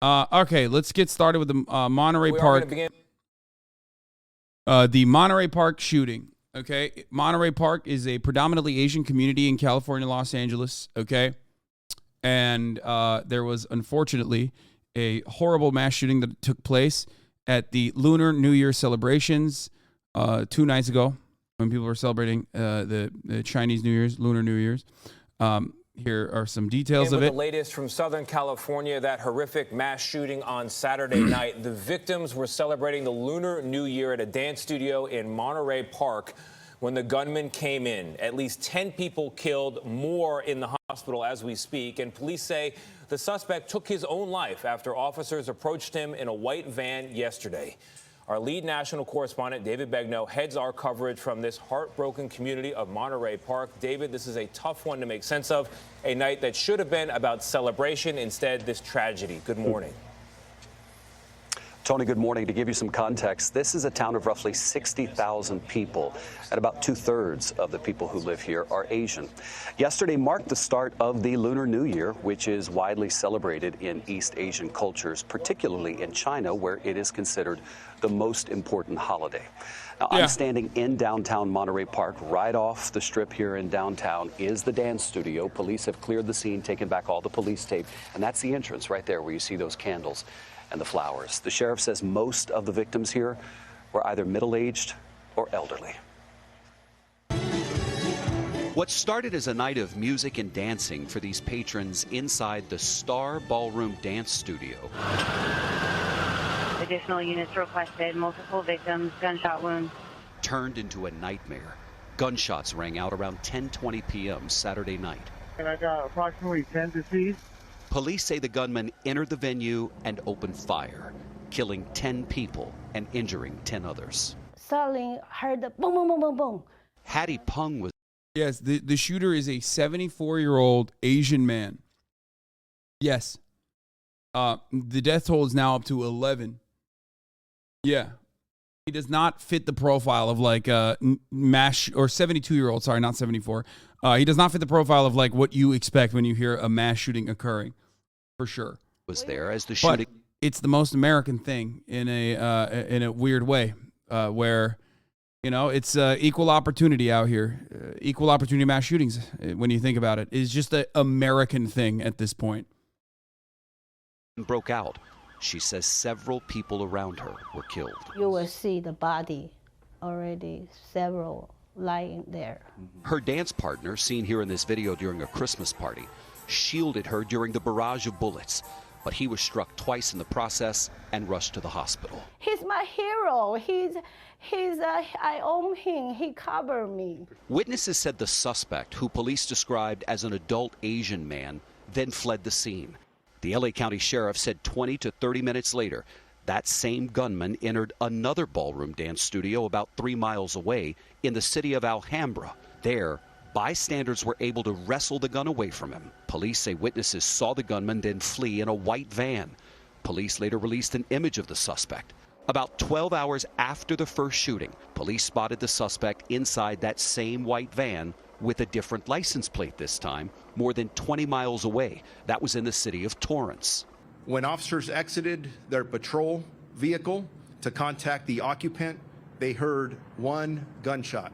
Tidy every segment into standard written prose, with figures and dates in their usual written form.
Okay, let's get started with the Monterey We are Park. gonna begin. The Monterey Park shooting. Okay, Monterey Park is a predominantly Asian community in California, Los Angeles. Okay, and there was unfortunately a horrible mass shooting that took place at the Lunar New Year celebrations 2 nights ago when people were celebrating the Chinese New Year's, Lunar New Year's. Here are some details of it. The latest from Southern California, that horrific mass shooting on Saturday night. The victims were celebrating the Lunar New Year at a dance studio in Monterey Park when the gunman came in. At least 10 people killed, more in the hospital as we speak. And police say the suspect took his own life after officers approached him in a white van yesterday. Our lead national correspondent, David Begnaud, heads our coverage from this heartbroken community of Monterey Park. David, this is a tough one to make sense of, a night that should have been about celebration. Instead, this tragedy. Good morning. Tony, good morning. To give you some context, this is a town of roughly 60,000 people, and about 2/3 of the people who live here are Asian. Yesterday marked the start of the Lunar New Year, which is widely celebrated in East Asian cultures, particularly in China, where it is considered the most important holiday. Now, I'm standing in downtown Monterey Park. Right off the strip here in downtown is the dance studio. Police have cleared the scene, taken back all the police tape, and that's the entrance right there where you see those candles and the flowers. The sheriff says most of the victims here were either middle-aged or elderly. What started as a night of music and dancing for these patrons inside the Star Ballroom Dance Studio. Additional units requested, multiple victims, gunshot wounds. Turned into a nightmare. Gunshots rang out around 10:20 p.m. Saturday night. And I got approximately 10 deceased. Police say the gunman entered the venue and opened fire, killing 10 people and injuring 10 others. Suddenly heard the boom, boom, boom, boom, boom. Hattie Pung was... Yes, the shooter is a 74-year-old Asian man. Yes. The death toll is now up to 11. Yeah. He does not fit the profile of like mass, or 72-year-old, sorry, not 74. He does not fit the profile of like what you expect when you hear a mass shooting occurring, for sure. Was there as the shooting. But it's the most American thing in a weird way, where, you know, it's equal opportunity out here. Equal opportunity mass shootings, when you think about it, is just an American thing at this point. Broke out. She says several people around her were killed. You will see the body already, several lying there. Her dance partner, seen here in this video during a Christmas party, shielded her during the barrage of bullets, but he was struck twice in the process and rushed to the hospital. He's my hero. I own him. He covered me. Witnesses said the suspect, who police described as an adult Asian man, then fled the scene. The LA County Sheriff said 20 to 30 minutes later, that same gunman entered another ballroom dance studio about 3 miles away in the city of Alhambra. There, bystanders were able to wrestle the gun away from him. Police say witnesses saw the gunman then flee in a white van. Police later released an image of the suspect. About 12 hours after the first shooting, police spotted the suspect inside that same white van with a different license plate this time, more than 20 miles away. That was in the city of Torrance. When officers exited their patrol vehicle to contact the occupant, they heard one gunshot.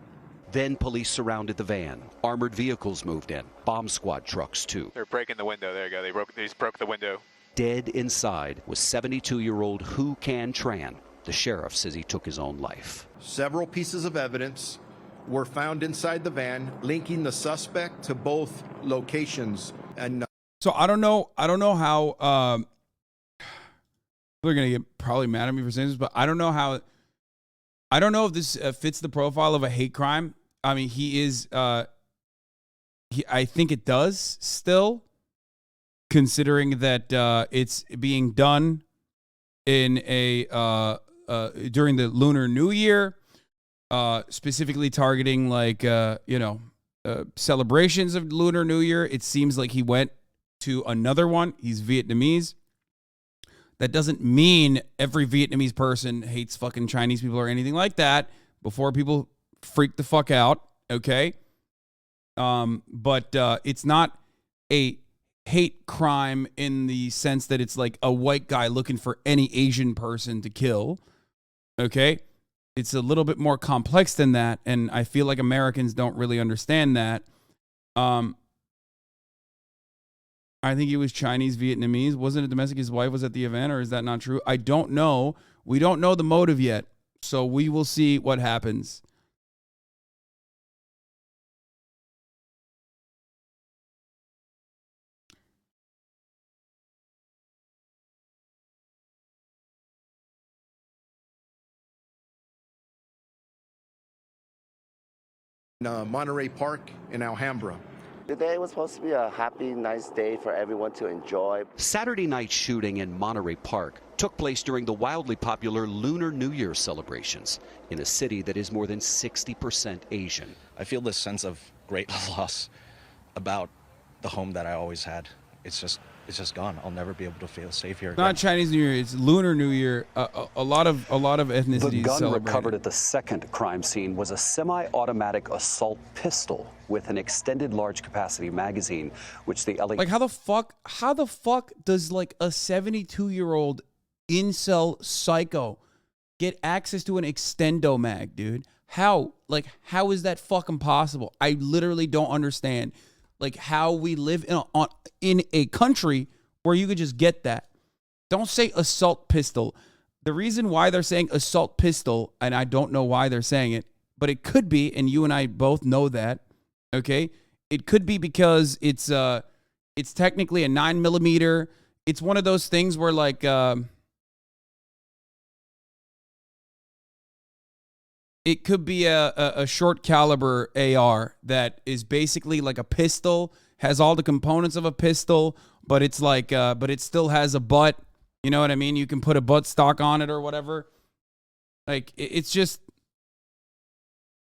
Then police surrounded the van. Armored vehicles moved in. Bomb squad trucks, too. They're breaking the window. There you go. They just broke the window. Dead inside was 72-year-old Hu Can Tran. The sheriff says he took his own life. Several pieces of evidence were found inside the van, linking the suspect to both locations. And so I don't know how they're gonna get probably mad at me for saying this, but I don't know if this fits the profile of a hate crime. I mean, I think it does still, considering that it's being done in during the Lunar New Year. Specifically targeting celebrations of Lunar New Year. It seems like he went to another one. He's Vietnamese. That doesn't mean every Vietnamese person hates fucking Chinese people or anything like that. Before people freak the fuck out, okay? But it's not a hate crime in the sense that it's like a white guy looking for any Asian person to kill. Okay? It's a little bit more complex than that, and I feel like Americans don't really understand that. I think he was Chinese Vietnamese. Wasn't it domestic? His wife was at the event, or is that not true? I don't know. We don't know the motive yet, so we will see what happens. Monterey Park in Alhambra. Today was supposed to be a happy, nice day for everyone to enjoy. Saturday night shooting in Monterey Park took place during the wildly popular Lunar New Year celebrations in a city that is more than 60% Asian. I feel this sense of great loss about the home that I always had. It's just gone. I'll never be able to feel safe here. Not Chinese New Year, it's Lunar New Year. A lot of ethnicities The gun celebrate. recovered at the second crime scene was a semi-automatic assault pistol with an extended large capacity magazine, which the LA... Like how the fuck does like a 72-year-old incel psycho get access to an extendo mag, dude? How is that fucking possible? I literally don't understand like how we live in a country where you could just get that. Don't say assault pistol. The reason why they're saying assault pistol, and I don't know why they're saying it, but it could be, and you and I both know that, okay? It could be because it's technically a 9mm. It's one of those things where like it could be a short caliber AR that is basically like a pistol, has all the components of a pistol, but it's like, but it still has a butt. You know what I mean? You can put a butt stock on it or whatever. Like, it's just,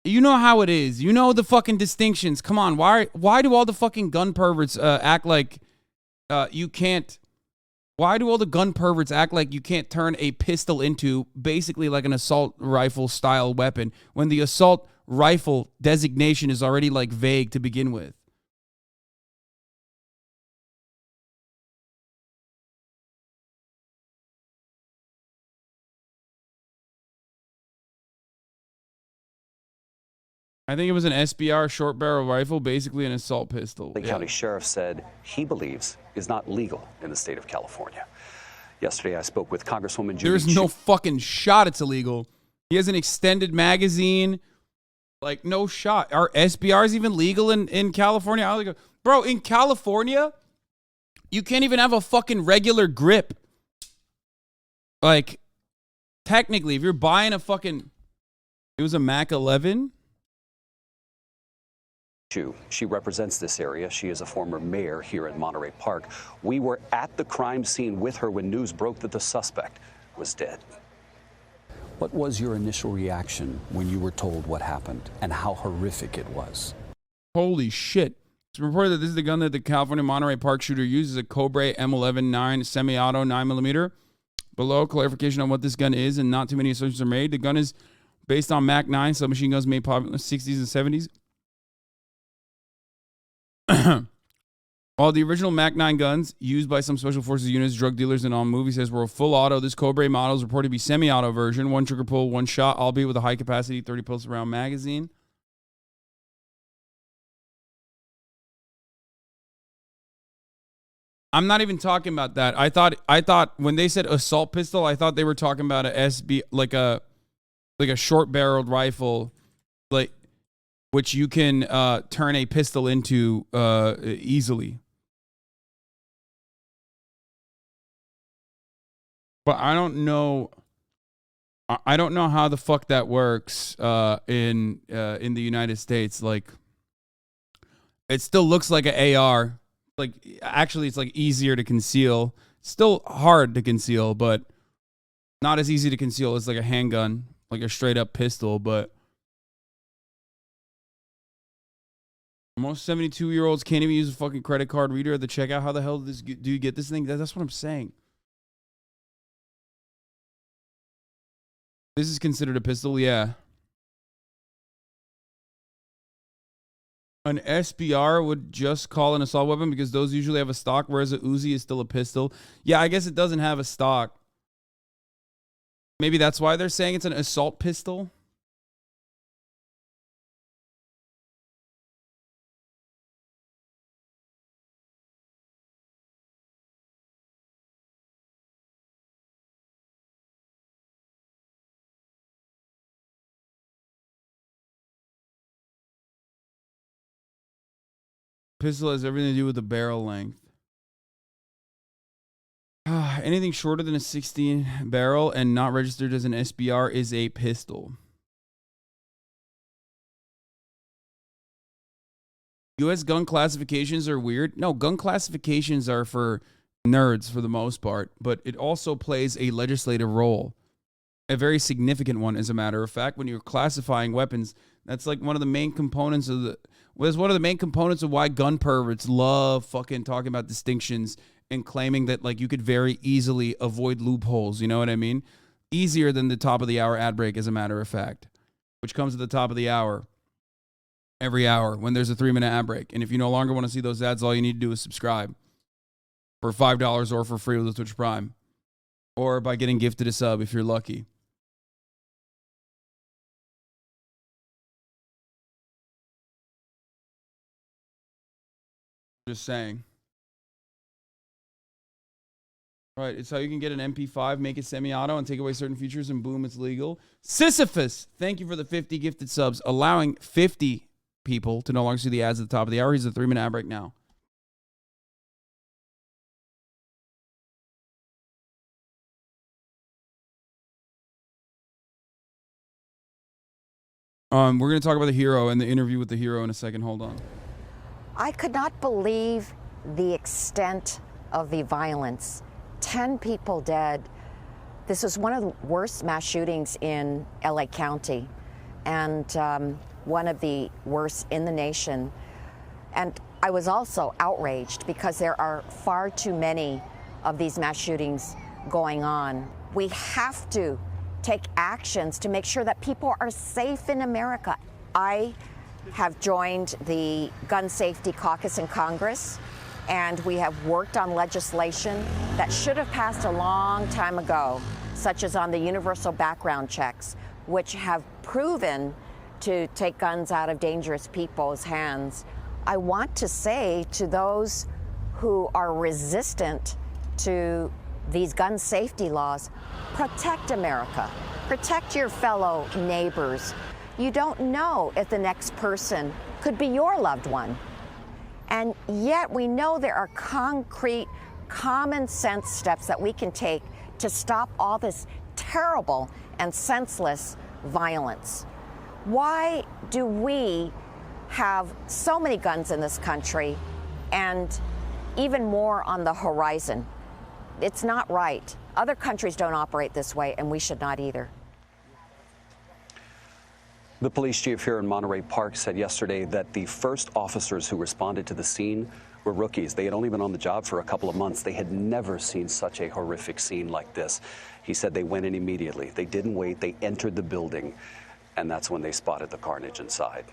you know how it is. You know the fucking distinctions. Come on, why do all the fucking gun perverts act like you can't? Why do all the gun perverts act like you can't turn a pistol into basically like an assault rifle style weapon when the assault rifle designation is already like vague to begin with? I think it was an SBR short barrel rifle, basically an assault pistol. The county sheriff said he believes is not legal in the state of California. Yesterday, I spoke with Congresswoman Judy. There's no fucking shot it's illegal. He has an extended magazine. Like, no shot. Are SBRs even legal in California? I was like, bro, in California, you can't even have a fucking regular grip. Like, technically, if you're buying a fucking... It was a Mac 11? She represents this area. She is a former mayor here in Monterey Park. We were at the crime scene with her when news broke that the suspect was dead. What was your initial reaction when you were told what happened and how horrific it was? Holy shit. It's reported that this is the gun that the California Monterey Park shooter uses, a Cobra M11-9 semi-auto 9mm. Below, clarification on what this gun is, and not too many assertions are made. The gun is based on Mac 9 submachine guns made popular in the 60s and 70s. All the original Mac 9 guns used by some special forces units, drug dealers, and all movie sets were full auto. This Cobra model is reported to be semi-auto version, one trigger pull, one shot, albeit with a high capacity 30 pulse round magazine. I'm not even talking about that. I thought when they said assault pistol, I thought they were talking about a SB, like a short barreled rifle, like, which you can turn a pistol into easily. But I don't know. I don't know how the fuck that works in the United States. Like, it still looks like an AR. Like, actually, it's like easier to conceal. Still hard to conceal, but not as easy to conceal as like a handgun, like a straight up pistol. But most 72-year-olds can't even use a fucking credit card reader at the checkout. How the hell do you get this thing? That's what I'm saying. This is considered a pistol, yeah. An SBR would just call an assault weapon because those usually have a stock, whereas a Uzi is still a pistol. Yeah, I guess it doesn't have a stock. Maybe that's why they're saying it's an assault pistol. Pistol has everything to do with the barrel length. Anything shorter than a 16 barrel and not registered as an SBR is a pistol. U.S. gun classifications are weird. No, gun classifications are for nerds for the most part, but it also plays a legislative role. A very significant one, as a matter of fact. When you're classifying weapons, that's like one of the main components of the... was one of the main components of why gun perverts love fucking talking about distinctions and claiming that like you could very easily avoid loopholes. You know what I mean? Easier than the top of the hour ad break, as a matter of fact, which comes at the top of the hour every hour when there's a 3-minute ad break. And if you no longer want to see those ads, all you need to do is subscribe for $5 or for free with the Twitch Prime, or by getting gifted a sub if you're lucky. Just saying. Right, it's how you can get an MP5, make it semi-auto, and take away certain features, and boom, it's legal. Sisyphus, thank you for the 50 gifted subs, allowing 50 people to no longer see the ads at the top of the hour. He's a 3-minute ad break now. We're going to talk about the hero and the interview with the hero in a second. Hold on. I could not believe the extent of the violence. 10 people dead. This was one of the worst mass shootings in LA County, and one of the worst in the nation. And I was also outraged because there are far too many of these mass shootings going on. We have to take actions to make sure that people are safe in America. I have joined the Gun Safety Caucus in Congress, and we have worked on legislation that should have passed a long time ago, such as on the universal background checks, which have proven to take guns out of dangerous people's hands. I want to say to those who are resistant to these gun safety laws, protect America, protect your fellow neighbors. You don't know if the next person could be your loved one. And yet we know there are concrete, common sense steps that we can take to stop all this terrible and senseless violence. Why do we have so many guns in this country and even more on the horizon? It's not right. Other countries don't operate this way, and we should not either. The police chief here in Monterey Park said yesterday that the first officers who responded to the scene were rookies. They had only been on the job for a couple of months. They had never seen such a horrific scene like this. He said they went in immediately. They didn't wait. They entered the building, and that's when they spotted the carnage inside.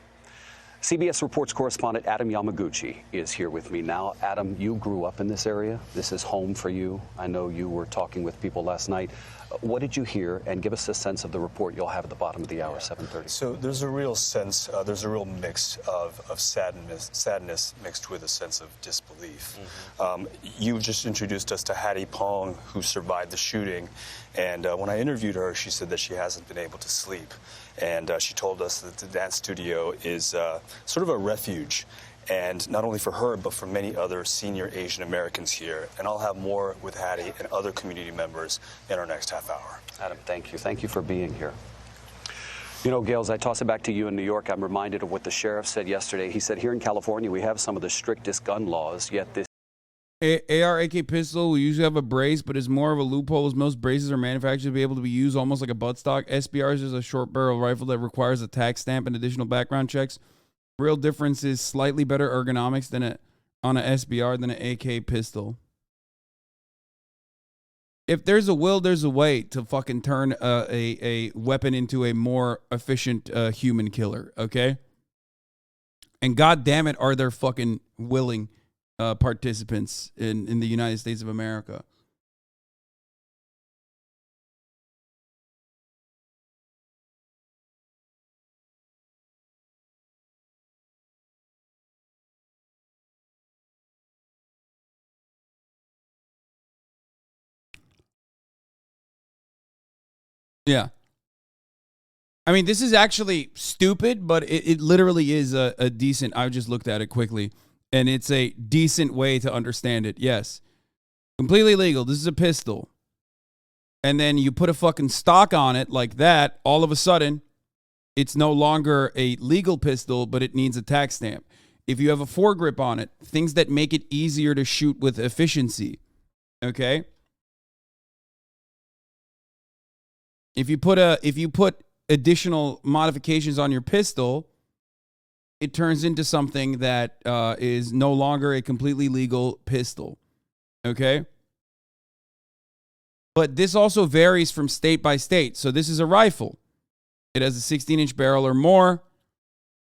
CBS Reports correspondent Adam Yamaguchi is here with me now. Adam, you grew up in this area. This is home for you. I know you were talking with people last night. What did you hear? And give us a sense of the report you'll have at the bottom of the hour, 7:30. So there's a real sense, there's a real mix of sadness mixed with a sense of disbelief. You just introduced us to Hattie Pong, who survived the shooting. And when I interviewed her, she said that she hasn't been able to sleep. And she told us that the dance studio is sort of a refuge, and not only for her, but for many other senior Asian Americans here. And I'll have more with Hattie and other community members in our next half hour. Adam, thank you. Thank you for being here. You know, Gail, as I toss it back to you in New York, I'm reminded of what the sheriff said yesterday. He said here in California, we have some of the strictest gun laws, yet this AR-AK pistol will usually have a brace, but is more of a loophole as most braces are manufactured to be able to be used almost like a buttstock. SBRs is a short barrel rifle that requires a tax stamp and additional background checks. Real difference is slightly better ergonomics than on an SBR than an AK pistol. If there's a will, there's a way to fucking turn a weapon into a more efficient human killer, okay? And God damn it, are there fucking willing participants in the United States of America. Yeah. I mean, this is actually stupid, but it literally is a decent, I just looked at it quickly, and it's a decent way to understand it. Yes. Completely legal. This is a pistol. And then you put a fucking stock on it like that, all of a sudden, it's no longer a legal pistol, but it needs a tax stamp. If you have a foregrip on it, things that make it easier to shoot with efficiency. Okay? If you put additional modifications on your pistol, it turns into something that is no longer a completely legal pistol. Okay? But this also varies from state by state. So this is a rifle. It has a 16-inch barrel or more.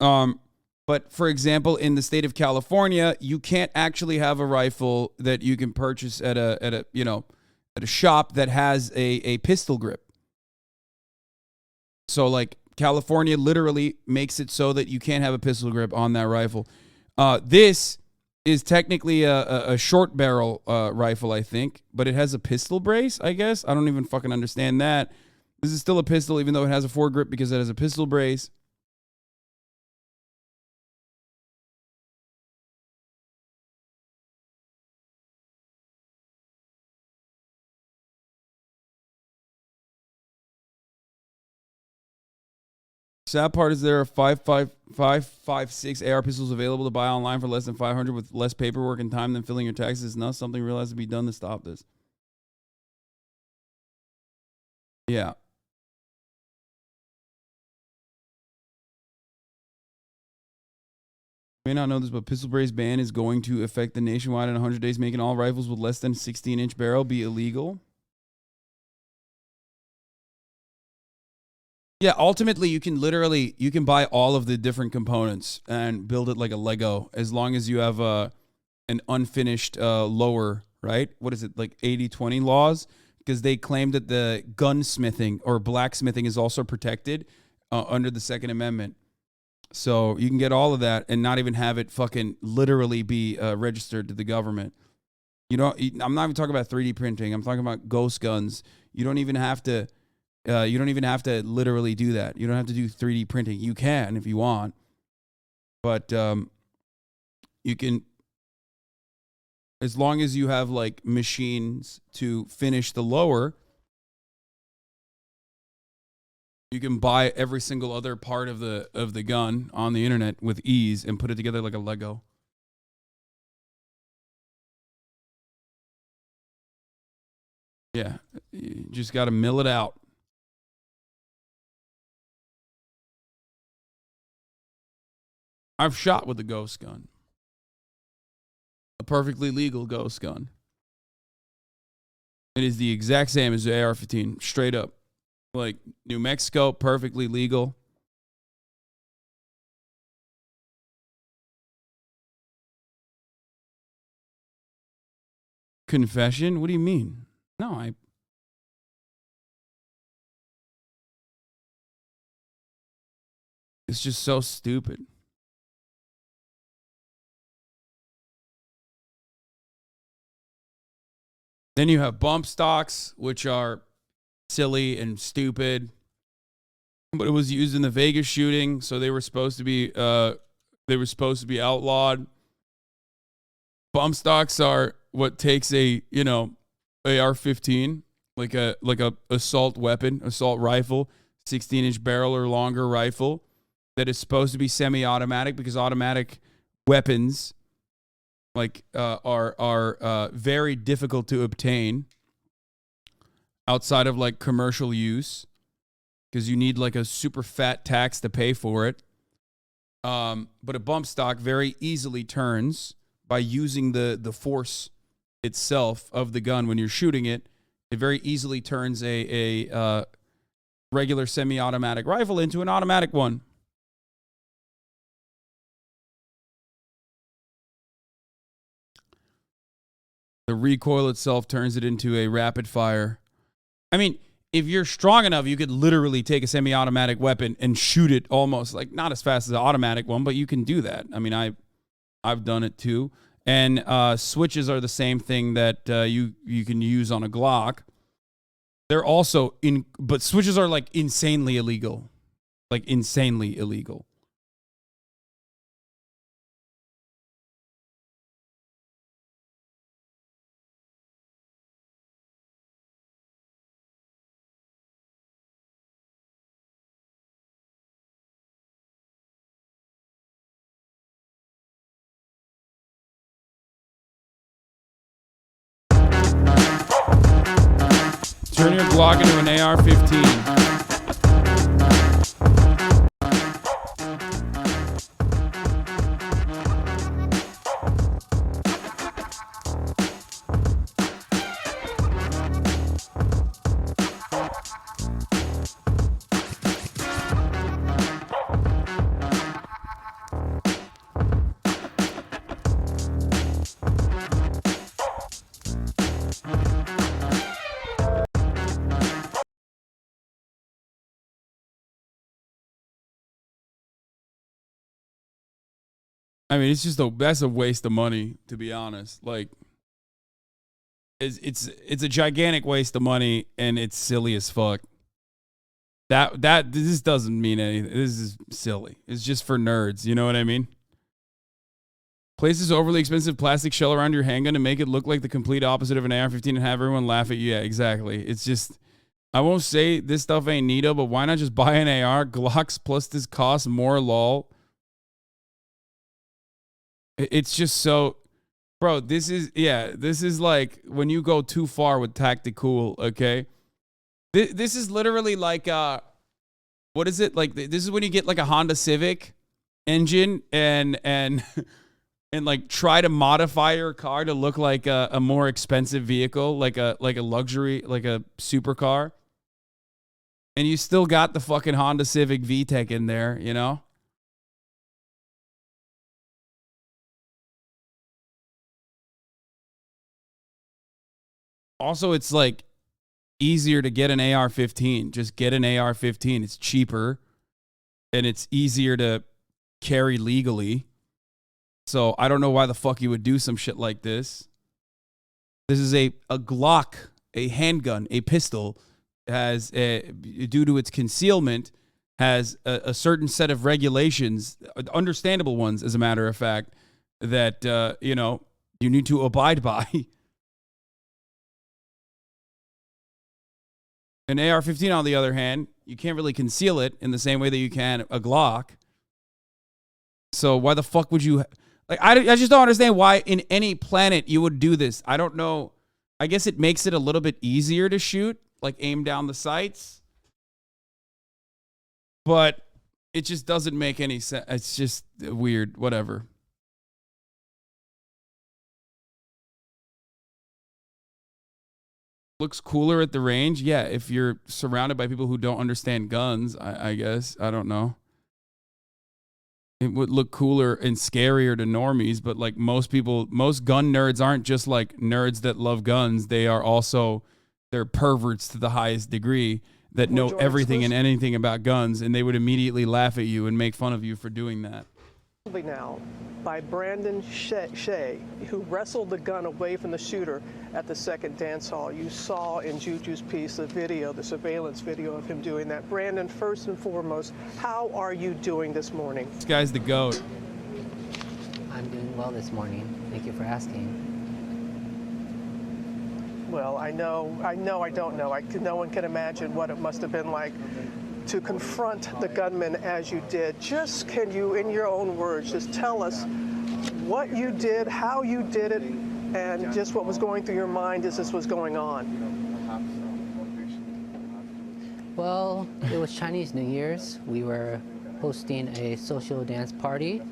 But for example, in the state of California, you can't actually have a rifle that you can purchase at a shop that has a pistol grip. So like California literally makes it so that you can't have a pistol grip on that rifle. This is technically a short barrel rifle, I think, but it has a pistol brace, I guess. I don't even fucking understand that. This is still a pistol, even though it has a foregrip because it has a pistol brace. Sad part is there are 5.56 AR pistols available to buy online for less than $500 with less paperwork and time than filling your taxes. It's not something real has to be done to stop this. Yeah. May not know this, but pistol brace ban is going to affect the nationwide in 100 days, making all rifles with less than 16-inch barrel be illegal. Yeah, ultimately, you can buy all of the different components and build it like a Lego as long as you have an unfinished lower, right? What is it, like 80-20 laws? Because they claim that the gunsmithing or blacksmithing is also protected under the Second Amendment. So you can get all of that and not even have it fucking literally be registered to the government. I'm not even talking about 3D printing. I'm talking about ghost guns. You don't even have to literally do that. You don't have to do 3D printing. You can if you want, but you can, as long as you have like machines to finish the lower, you can buy every single other part of the gun on the internet with ease and put it together like a Lego. Yeah, you just got to mill it out. I've shot with a ghost gun. A perfectly legal ghost gun. It is the exact same as the AR-15, straight up. Like New Mexico, perfectly legal. Confession? What do you mean? No, it's just so stupid. Then you have bump stocks, which are silly and stupid. But it was used in the Vegas shooting, so they were supposed to be outlawed. Bump stocks are what takes a AR-15, like a assault weapon, assault rifle, 16-inch barrel or longer rifle that is supposed to be semi-automatic because automatic weapons are very difficult to obtain outside of like commercial use because you need like a super fat tax to pay for it. But a bump stock very easily turns by using the force itself of the gun when you're shooting it. It very easily turns a regular semi-automatic rifle into an automatic one. The recoil itself turns it into a rapid fire. I mean, if you're strong enough, you could literally take a semi-automatic weapon and shoot it almost like not as fast as an automatic one, but you can do that. I mean, I've done it too. And switches are the same thing that you can use on a Glock. They're also but switches are like insanely illegal. Like insanely illegal. Turn your Glock into an AR-15. I mean, it's just that's a waste of money, to be honest. Like, it's a gigantic waste of money, and it's silly as fuck. This doesn't mean anything. This is silly. It's just for nerds. You know what I mean? Place this overly expensive plastic shell around your handgun to make it look like the complete opposite of an AR-15 and have everyone laugh at you. Yeah, exactly. It's just, I won't say this stuff ain't neato, but why not just buy an AR? Glocks plus this costs more, lol. It's just so, bro, this is like when you go too far with tactical, okay? This is literally like, what is it? Like, this is when you get like a Honda Civic engine and like try to modify your car to look like a more expensive vehicle, like a luxury, like a supercar. And you still got the fucking Honda Civic VTEC in there, you know? Also, it's like easier to get an AR-15. Just get an AR-15. It's cheaper and it's easier to carry legally. So I don't know why the fuck you would do some shit like this. This is a Glock, a handgun, a pistol, has due to its concealment, has a certain set of regulations, understandable ones, as a matter of fact, that you need to abide by. An AR-15, on the other hand, you can't really conceal it in the same way that you can a Glock. So why the fuck would you... Like, I just don't understand why in any planet you would do this. I don't know. I guess it makes it a little bit easier to shoot, like aim down the sights. But it just doesn't make any sense. It's just weird. Whatever. Looks cooler at the range. Yeah, if you're surrounded by people who don't understand guns, I guess. I don't know. It would look cooler and scarier to normies, but like most people, most gun nerds aren't just like nerds that love guns. They are also, they're perverts to the highest degree that know everything and anything about guns, and they would immediately laugh at you and make fun of you for doing that. Now by Brandon Shea, who wrestled the gun away from the shooter at the second dance hall. You saw in Juju's piece the video, the surveillance video of him doing that. Brandon, first and foremost, how are you doing this morning? This guy's the GOAT. I'm doing well this morning. Thank you for asking. Well, I don't know. No one can imagine what it must have been like to confront the gunman as you did. Just can you, in your own words, just tell us what you did, how you did it, and just what was going through your mind as this was going on? Well, it was Chinese New Year's. We were hosting a social dance party.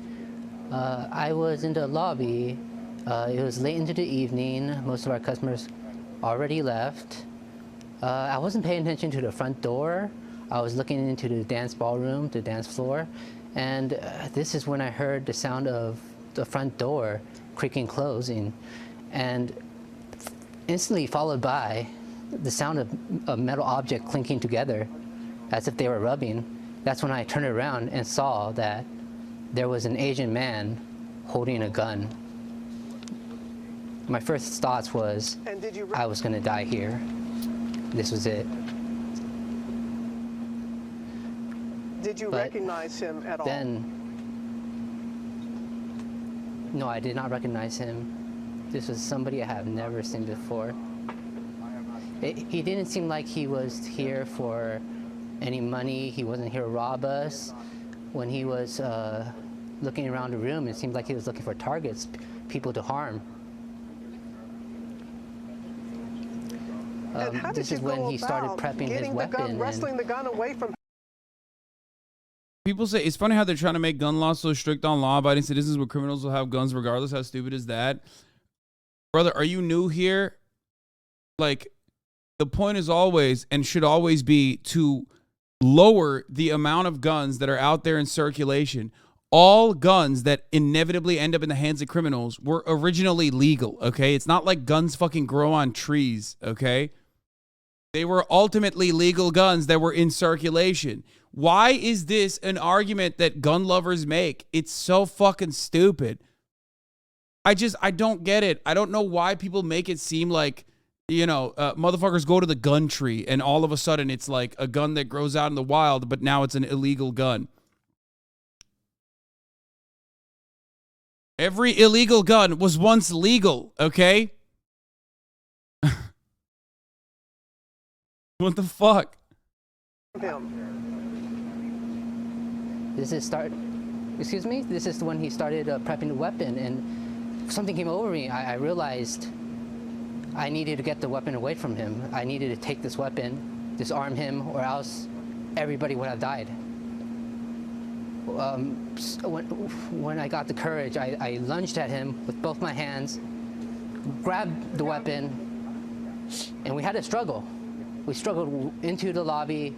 I was in the lobby. It was late into the evening. Most of our customers already left. I wasn't paying attention to the front door. I was looking into the dance ballroom, the dance floor, and this is when I heard the sound of the front door creaking closing. And instantly followed by the sound of a metal object clinking together as if they were rubbing. That's when I turned around and saw that there was an Asian man holding a gun. My first thoughts was I was going to die here. This was it. Did you recognize him at all? No, I did not recognize him. This was somebody I have never seen before. He didn't seem like he was here for any money. He wasn't here to rob us. When he was looking around the room, it seemed like he was looking for targets, people to harm. This is when he started prepping his weapon. Wrestling the gun away from. People say it's funny how they're trying to make gun laws so strict on law-abiding citizens, where criminals will have guns regardless. How stupid is that? Brother, are you new here? Like, the point is always and should always be to lower the amount of guns that are out there in circulation. All guns that inevitably end up in the hands of criminals were originally legal, okay? It's not like guns fucking grow on trees, okay? They were ultimately legal guns that were in circulation. Why is this an argument that gun lovers make? It's so fucking stupid. I don't get it. I don't know why people make it seem like, you know, motherfuckers go to the gun tree and all of a sudden it's like a gun that grows out in the wild, but now it's an illegal gun. Every illegal gun was once legal, okay? What the fuck? This is when he started prepping the weapon, and something came over me. I realized I needed to get the weapon away from him. I needed to take this weapon, disarm him, or else everybody would have died. When I got the courage, I lunged at him with both my hands, grabbed the weapon, and we had a struggle. We struggled into the lobby,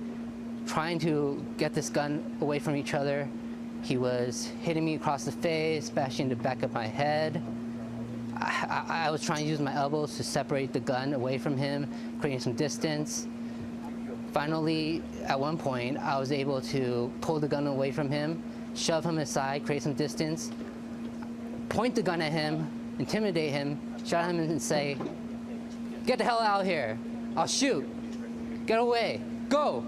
trying to get this gun away from each other. He was hitting me across the face, bashing the back of my head. I was trying to use my elbows to separate the gun away from him, creating some distance. Finally, at one point, I was able to pull the gun away from him, shove him aside, create some distance, point the gun at him, intimidate him, shout at him and say, "Get the hell out of here. I'll shoot. Get away. Go."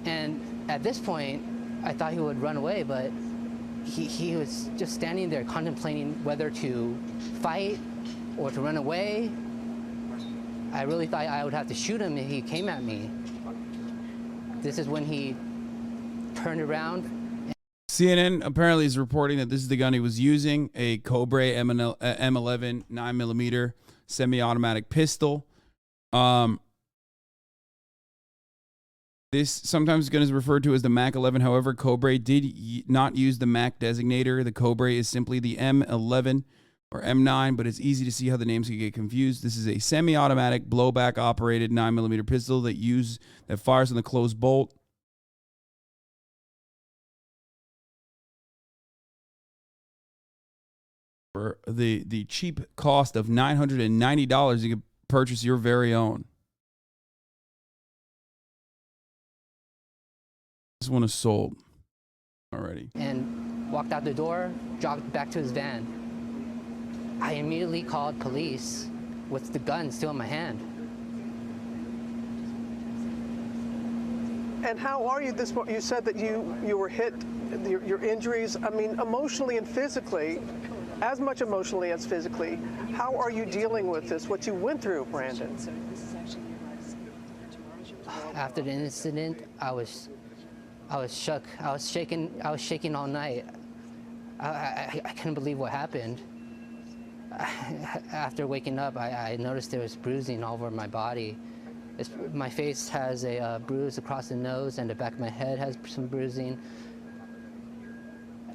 And at this point, I thought he would run away, but he was just standing there contemplating whether to fight or to run away. I really thought I would have to shoot him if he came at me. This is when he turned around. CNN apparently is reporting that this is the gun he was using, a Cobra M11 9mm semi-automatic pistol. This sometimes gun is referred to as the Mac 11. However, Cobra did not use the Mac designator. The Cobra is simply the M11 or M9, but it's easy to see how the names can get confused. This is a semi-automatic blowback operated 9mm pistol that fires on the closed bolt. For the cheap cost of $990, you can purchase your very own. This one is sold already. And walked out the door, jogged back to his van. I immediately called police with the gun still in my hand. And how are you this morning? You said that you were hit, your injuries, I mean, emotionally and physically, as much emotionally as physically. How are you dealing with this, what you went through, Brandon? After the incident, I was shook. I was shaking all night. I couldn't believe what happened. After waking up, I noticed there was bruising all over my body. My face has a bruise across the nose, and the back of my head has some bruising.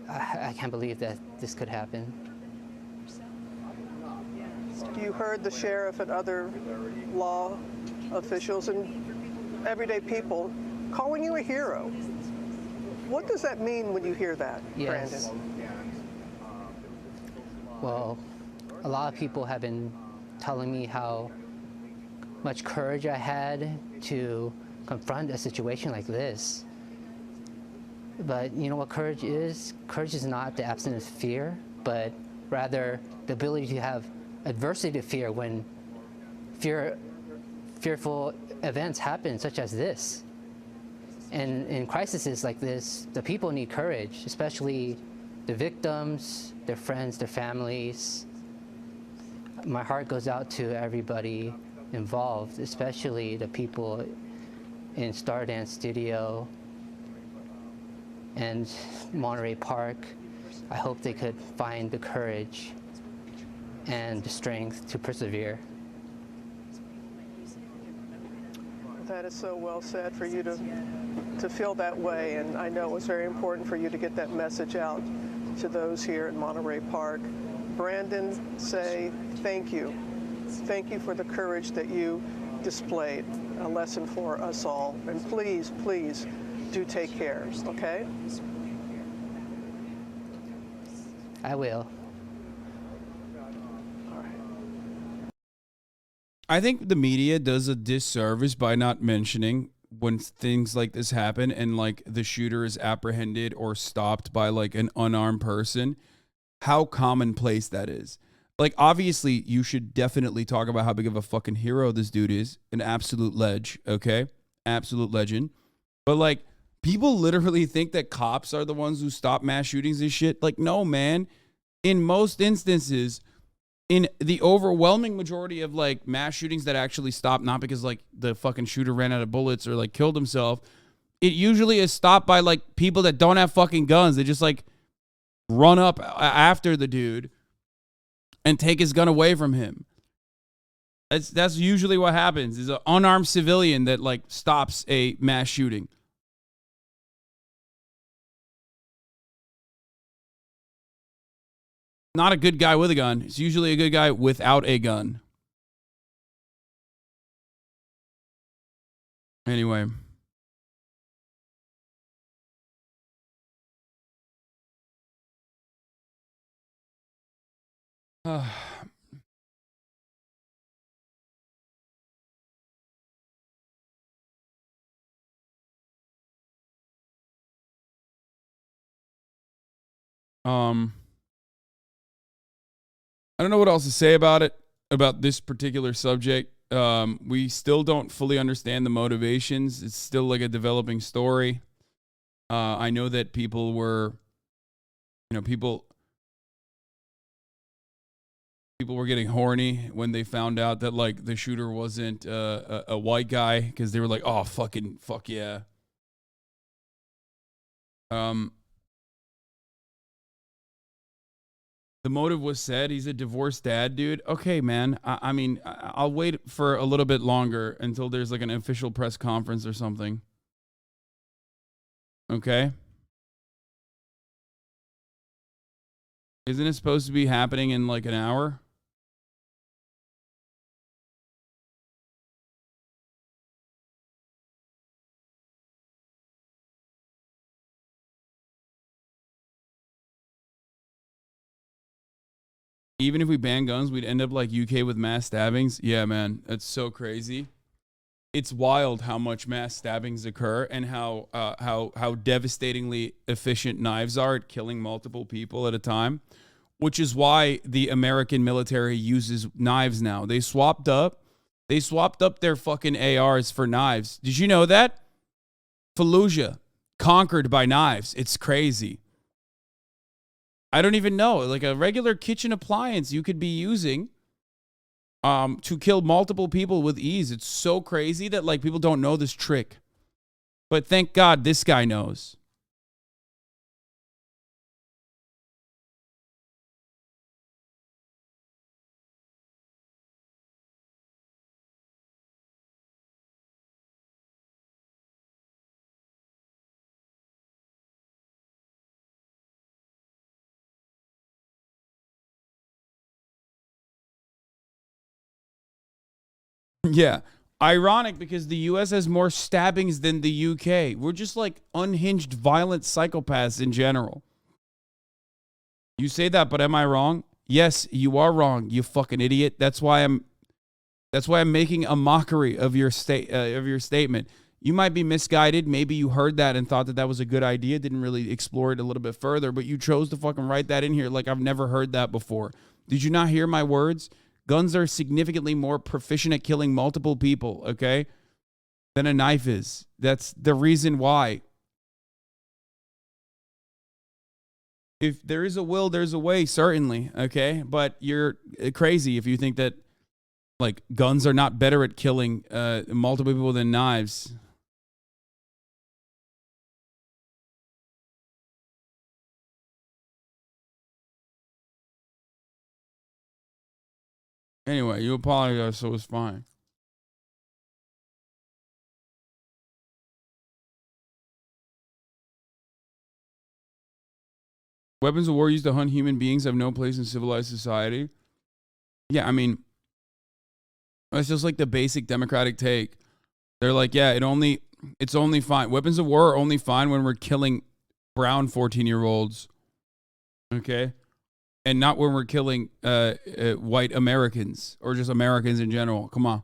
I can't believe that this could happen. You heard the sheriff and other law officials and everyday people calling you a hero. What does that mean when you hear that, Yes. Brandon? Well, a lot of people have been telling me how much courage I had to confront a situation like this. But you know what courage is? Courage is not the absence of fear, but rather the ability to have adversity to fear when fearful events happen, such as this. And in crises like this, the people need courage, especially the victims, their friends, their families. My heart goes out to everybody involved, especially the people in Stardance Studio and Monterey Park. I hope they could find the courage and the strength to persevere. That is so well said for you to feel that way, and I know it was very important for you to get that message out to those here in Monterey Park. Brandon, say thank you. Thank you for the courage that you displayed, a lesson for us all. And please, please do take care, okay? I will. I think the media does a disservice by not mentioning when things like this happen and like the shooter is apprehended or stopped by like an unarmed person, how commonplace that is. Like, obviously, you should definitely talk about how big of a fucking hero this dude is. An absolute ledge, okay? Absolute legend. But, like, people literally think that cops are the ones who stop mass shootings and shit. Like, no, man. In most instances, in the overwhelming majority of, like, mass shootings that actually stop, not because, like, the fucking shooter ran out of bullets or, like, killed himself, it usually is stopped by, like, people that don't have fucking guns. They just, like, run up after the dude and take his gun away from him. That's usually what happens, is an unarmed civilian that, like, stops a mass shooting. Not a good guy with a gun. It's usually a good guy without a gun. Anyway. I don't know what else to say about it, about this particular subject. We still don't fully understand the motivations. It's still like a developing story. I know that people were, people were getting horny when they found out that, like, the shooter wasn't a white guy, because they were like, oh, fuck yeah. The motive was said. He's a divorced dad, dude. Okay, man. I mean, I'll wait for a little bit longer until there's like an official press conference or something. Okay? Isn't it supposed to be happening in like an hour? Even if we ban guns, we'd end up like UK with mass stabbings. Yeah, man, that's so crazy. It's wild how much mass stabbings occur and how devastatingly efficient knives are at killing multiple people at a time, which is why the American military uses knives now. They swapped up their fucking ARs for knives. Did you know that? Fallujah conquered by knives. It's crazy. I don't even know. Like a regular kitchen appliance you could be using to kill multiple people with ease. It's so crazy that, like, people don't know this trick. But thank God this guy knows. Yeah. Ironic, because the US has more stabbings than the UK. We're just like unhinged, violent psychopaths in general. You say that, but am I wrong? Yes, you are wrong, you fucking idiot. That's why I'm That's why I'm making a mockery of your statement. You might be misguided. Maybe you heard that and thought that that was a good idea. Didn't really explore it a little bit further, but you chose to fucking write that in here like I've never heard that before. Did you not hear my words? Guns are significantly more proficient at killing multiple people, okay, than a knife is. That's the reason why. If there is a will, there's a way, certainly, okay? But you're crazy if you think that, like, guns are not better at killing multiple people than knives. Anyway, you apologize, so it's fine. Weapons of war used to hunt human beings have no place in civilized society. Yeah, I mean, it's just like the basic democratic take. They're like, yeah, it's only fine. Weapons of war are only fine when we're killing brown 14-year-olds. Okay? And not when we're killing white Americans or just Americans in general. Come on.